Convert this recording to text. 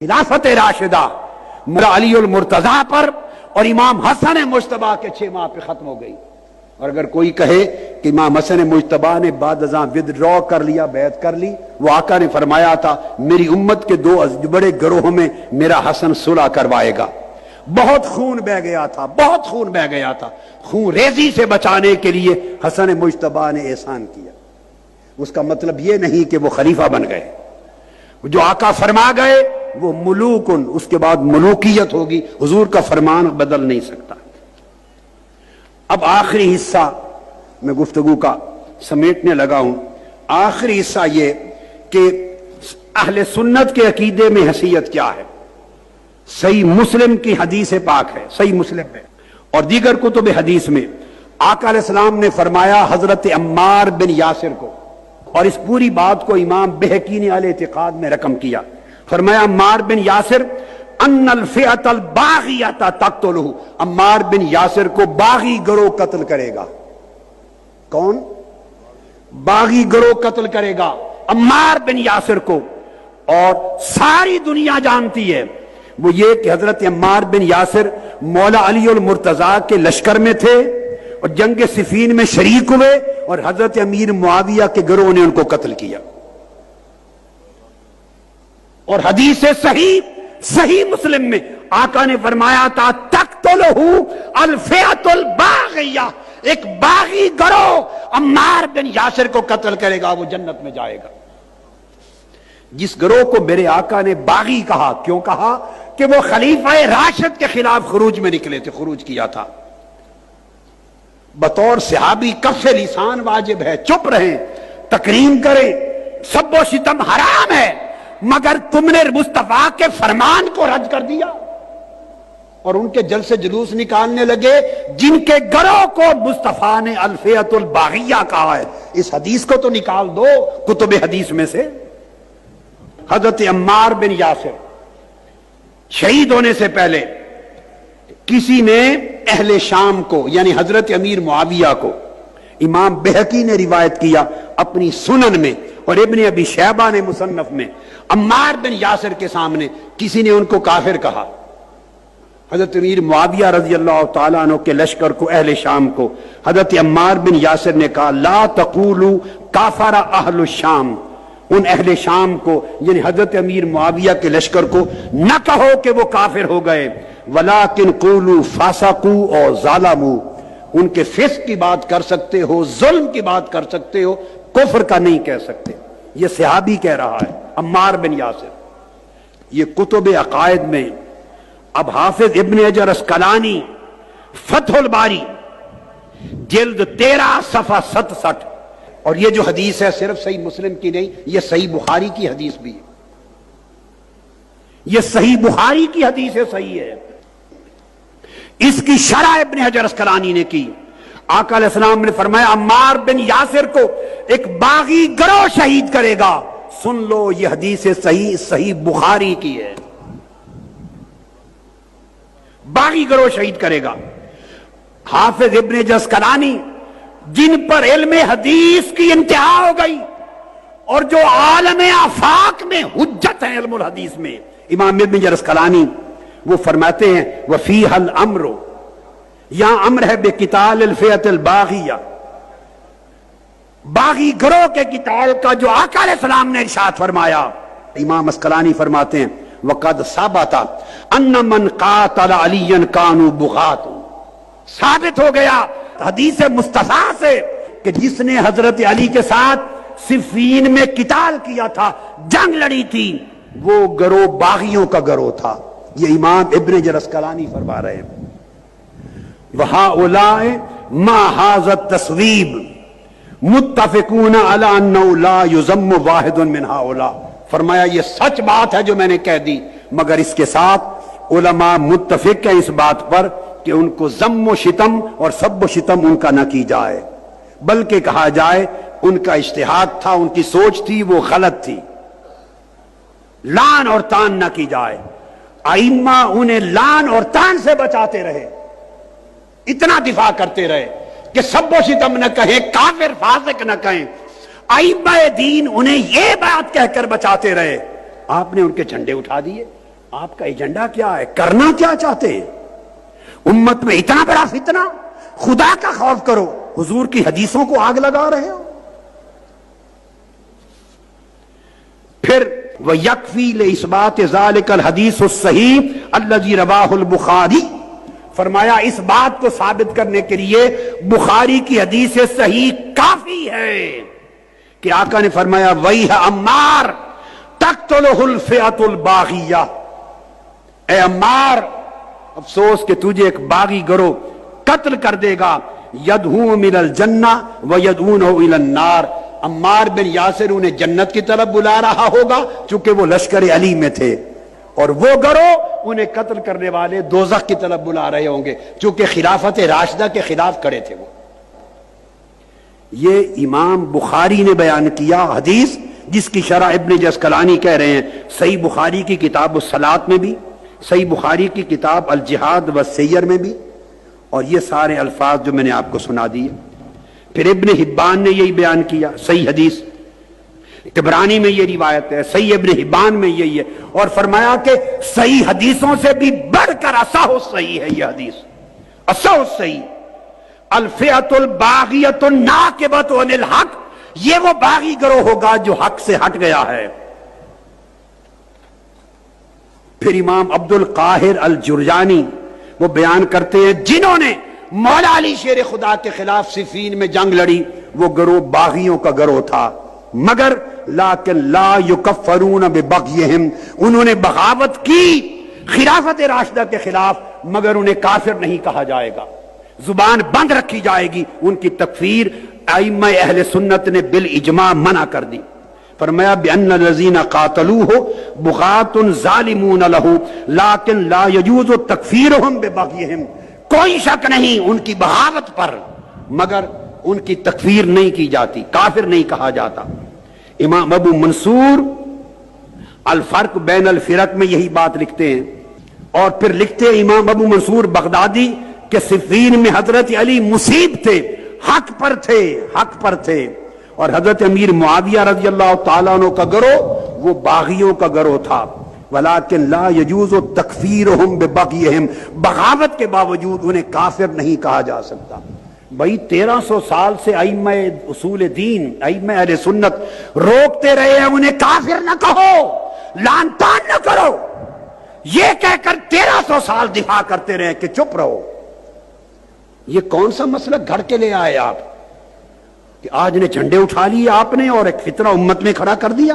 खिलाफत राशिदा मुला अली उल मुर्तजा पर और इमाम हसन मुश्तबा के 6 माह पे खत्म हो गई। और अगर कोई कहे कि इमाम हसन मुश्तबा ने बाद अज़ां विदड्रॉ कर लिया, बैत कर ली, वो आका ने फरमाया था मेरी उम्मत के 2 बड़े गिरोह में मेरा हसन सुलह करवाएगा। बहुत खून बह गया था, बहुत खून बह गया था। खून रेजी से बचाने के लिए हसन मुश्तबा ने एहसान किया। उसका मतलब ये नहीं कि वो खलीफा बन गए। जो आका फरमा गए वो मुलूकुन, उसके बाद मुलूकियत होगी। हुजूर का फरमान बदल नहीं सकता। अब आखिरी हिस्सा मैं गुफ्तगू का समेटने लगा हूं। आखिरी हिस्सा ये कि अहले सुन्नत के अकीदे में हैसियत क्या है। सही मुस्लिम की हदीस पाक है, सही मुस्लिम में और दीगर कुतुब हदीस में आका अलैहिस्सलाम ने फरमाया हजरत अम्मार बिन यासिर को, और इस पूरी बात को इमाम बेहकी ने अल-इतिकाद में रकम किया। फरमाया अम्मार बिन यासिर अन्नल फिअतल बागियता तक्तुलहु, अम्मार बिन यासिर को बागी गिरोह कत्ल करेगा। कौन? बागी गिरोह कत्ल करेगा अम्मार बिन यासिर को। और सारी दुनिया जानती है वो ये कि हजरत अम्मार बिन यासिर मौला अली उल मुर्तजा के लश्कर में थे और जंग सिफीन में शरीक हुए और हजरत अमीर मुआविया के गिरोह ने उनको कत्ल किया। और हदीस सही मुस्लिम में आका ने फरमाया था तक्तुलहु अल फिअतुल बागिया, एक बागी गिरोह अम्मार बिन यासिर को कत्ल करेगा, वो जन्नत में जाएगा। जिस गिरोह को मेरे आका ने बागी कहा, क्यों कहा? कि वो खलीफा राशिद के खिलाफ खुरूज में निकले थे, खुरूज किया था। बतौर सहाबी कफ़े लिसान वाजिब है, चुप रहे, तकरीम करें, सब्बो सितम हराम है, मगर तुमने मुस्तफा के फरमान को रद्द कर दिया और उनके जल से जुलूस निकालने लगे जिनके गिरोह को मुस्तफा ने अल्फियतुल बागिया कहा है। इस हदीस को तो निकाल दो कुतुब हदीस में से। हजरत अम्मार बिन यासिर शहीद होने से पहले किसी ने अहले शाम को यानी हजरत अमीर मुआविया को, इमाम बेहकी ने रिवायत किया अपनी सुनन में और इब्ने अबी शैबा ने मुसन्नफ में, अम्मार बिन यासिर के सामने किसी ने उनको काफिर कहा। हजरत अमीर मुआविया रजी अल्लाह तआला अन्हु के लश्कर को, अहले शाम को, हजरत अम्मार बिन यासिर ने कहा ला तकूलू काफरा अहलु शाम, उन अहले शाम को यानी हजरत अमीर मुआविया के लश्कर को न कहो कि वो काफिर हो गए, वलाकिन कूलू फासकू और जालमू, उनके फिस्क की बात कर सकते हो, जुल्म की बात कर सकते हो, कुफ्र का नहीं कह सकते। ये सहाबी कह रहा है अम्मार बिन यासिर। ये कुतुब अकायद में अब हाफिज इब्ने हजर अस्कलानी फतहुल बारी जिल्द 13 सफ़ा 67, और ये जो हदीस है सिर्फ सही मुस्लिम की नहीं, ये सही बुखारी की हदीस भी है। ये सही बुखारी की हदीस है, सही है। इसकी शरह इब्ने हजर अस्कलानी ने की। आका अलैहिस्सलाम ने फरमाया अम्मार बिन यासिर को एक बागी गिरोह शहीद करेगा। सुन लो, ये हदीस सही बुखारी की है। बागी गिरोह शहीद करेगा। हाफिज इब्ने अस्कलानी जिन पर इल्म हदीस की इंतहा हो गई और जो आलम आफाक में हुज्जत है इल्मुल हदीस में, इमाम इब्ने अस्कलानी वो फरमाते हैं वफी हल अम्रो, यहां अम्र है बेकिताल अल बागिया, बागी गिरोह के किताल का जो आका अलैहिस्सलाम ने इरशाद फरमाया। इमाम अस्कलानी फरमाते हैं वक़द साबता अन्न मन कातल अलियन कानू बुगातु, साबित हो गया हदीस मुस्तफा से कि जिसने हजरत अली के साथ सिफीन में किताल किया था, जंग लड़ी थी, वो गिरोह बागियों का गिरोह था। ये इमाम इब्ने हजर अस्कलानी फरमा रहे हैं। वहाउलाए मा हाज़त तस्वीब मुत्तफ़िकून अला अन्नहु ला युज़म्मु वाहिदुन मिन हाउला, फरमाया ये सच बात है जो मैंने कह दी, मगर इसके साथ उलमा मुत्तफिक है इस बात पर कि उनको ज़म्म शितम और सब्ब शितम उनका न की जाए, बल्कि कहा जाए उनका इज्तिहाद था, उनकी सोच थी, वो गलत थी। लान और तान न की जाए। आइम्मा उन्हें लान और तान से बचाते रहे, इतना दिफा करते रहे कि सब्बो सितम न कहें, काफिर फासिक न कहें। आइम्मा दीन उन्हें यह बात कहकर बचाते रहे, आपने उनके झंडे उठा दिए, آپ کا ایجنڈا کیا ہے؟ کرنا کیا چاہتے ہیں؟ امت میں اتنا بڑا فتنہ، خدا کا خوف کرو، حضور کی حدیثوں کو آگ لگا رہے ہو۔ پھر وَيَكْفِي لِإِثْبَاتِ ذَلِكَ الْحَدِيثُ الصَّحِيحُ الَّذِي رَوَاهُ الْبُخَارِي، فرمایا اس بات کو ثابت کرنے کے لیے بخاری کی حدیث صحیح کافی ہے کہ آقا نے فرمایا وَيْحَ عَمَّارَ تَقْتُلُهُ الْفِئَةُ الْبَاغِيَّةُ، اے عمار افسوس کہ تجھے ایک باغی گروہ قتل کر دے گا، يَدْعُو مِنَ الْجَنَّةِ وَيَدْعُونَهُ إِلَى النَّارِ، عمار بن یاسر انہیں جنت کی طرف بلا رہا ہوگا چونکہ وہ لشکر علی میں تھے، اور وہ گروہ انہیں قتل کرنے والے دوزخ کی طرف بلا رہے ہوں گے چونکہ خلافت راشدہ کے خلاف کھڑے تھے وہ۔ یہ امام بخاری نے بیان کیا حدیث جس کی شرح ابن جسکلانی کہہ رہے ہیں صحیح بخاری کی کتاب الصلاۃ میں بھی، صحیح بخاری کی کتاب الجہاد والسیر میں بھی، اور یہ سارے الفاظ جو میں نے آپ کو سنا دیے۔ پھر ابن حبان نے یہی بیان کیا، صحیح حدیث طبرانی میں یہ روایت ہے، صحیح ابن حبان میں یہی ہے، اور فرمایا کہ صحیح حدیثوں سے بھی بڑھ کر اصح صحیح ہے یہ حدیث، اصح صحیح۔ الفئۃ الباغیۃ الناکبۃ عن الحق، یہ وہ باغی گروہ ہوگا جو حق سے ہٹ گیا ہے۔ پھر امام عبد القاہر الجرجانی وہ بیان کرتے ہیں جنہوں نے مولا علی شیر خدا کے خلاف صفین میں جنگ لڑی، وہ گروہ باغیوں کا گروہ تھا، مگر لیکن لا یکفرون ببغیہم، انہوں نے بغاوت کی خلافت راشدہ کے خلاف مگر انہیں کافر نہیں کہا جائے گا، زبان بند رکھی جائے گی، ان کی تکفیر ائمہ اہل سنت نے بالاجماع منع کر دی۔ فرمایا بأن الذین قاتلوہ بغاة ظالمون لہ لیکن لا یجوز تکفیرہم ببغیہم، کوئی شک نہیں ان کی بغاوت پر مگر ان کی تکفیر نہیں کی جاتی، کافر نہیں کہا جاتا۔ امام ابو منصور الفرق بین الفرق میں یہی بات لکھتے ہیں، اور پھر لکھتے ہیں امام ابو منصور بغدادی کہ صفین میں حضرت علی مصیب تھے، حق پر تھے، حق پر تھے، اور حضرت امیر معاویہ رضی اللہ تعالیٰ عنہ کا گروہ وہ باغیوں کا گروہ تھا۔ ولیکن لا یجوز تکفیرہم ببغیہم، بغاوت کے باوجود انہیں کافر نہیں کہا جا سکتا۔ بھائی 1300 سال سے ائمہ اصول دین، ائمہ اہل سنت روکتے رہے ہیں انہیں کافر نہ کہو، لعن طعن نہ کرو، یہ کہہ کر 1300 سال دفاع کرتے رہے کہ چپ رہو۔ یہ کون سا مسئلہ گھڑ کے لے آئے آپ کہ آج نے جھنڈے اٹھا لیے آپ نے اور ایک فتنہ امت میں کھڑا کر دیا۔